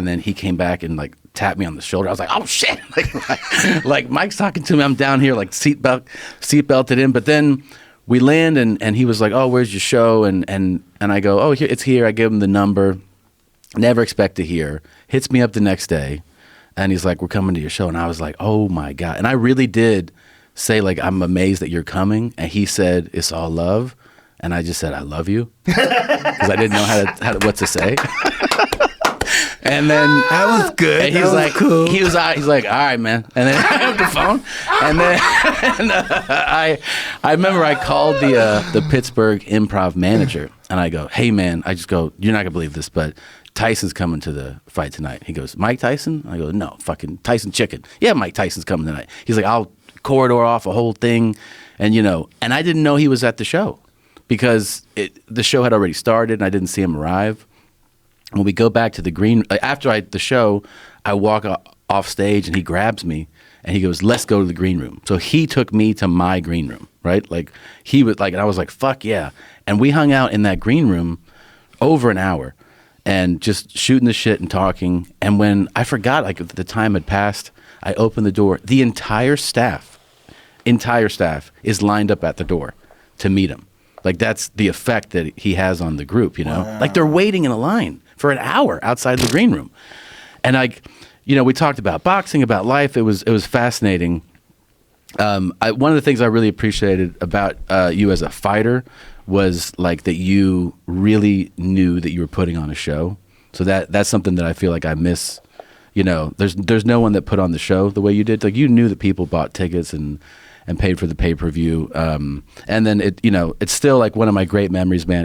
And then he came back and like tapped me on the shoulder. I was like, oh shit! Like Mike's talking to me. I'm down here like seat belted in. But then we land and he was like, oh, where's your show? And I go, oh, it's here. I give him the number. Never expect to hear. Hits me up the next day, and he's like, we're coming to your show. And I was like, oh my God. And I really did say like, I'm amazed that you're coming. And he said, it's all love. And I just said, I love you, because I didn't know what to say. And then that was good. And he's like, cool. He's like, all right, man. And then I hung up the phone. And then I remember I called the Pittsburgh Improv manager, and I go, hey man, I just go, you're not gonna believe this, but Tyson's coming to the fight tonight. He goes, Mike Tyson? I go, no, fucking Tyson Chicken. Yeah, Mike Tyson's coming tonight. He's like, I'll corridor off a whole thing, and and I didn't know he was at the show, because the show had already started and I didn't see him arrive. When we go back to the green, after the show, I walk off stage and he grabs me and he goes, let's go to the green room. So he took me to my green room, right? Like he was like, and I was like, fuck yeah. And we hung out in that green room over an hour and just shooting the shit and talking. And when I forgot, like the time had passed, I opened the door. The entire staff is lined up at the door to meet him. Like that's the effect that he has on the group, Wow. Like they're waiting in a line for an hour outside the green room. And we talked about boxing, about life. It was fascinating. One of the things I really appreciated about you as a fighter was like that you really knew that you were putting on a show. So that's something that I feel like I miss. There's no one that put on the show the way you did. Like you knew that people bought tickets and paid for the pay-per-view. And then it's still like one of my great memories, man.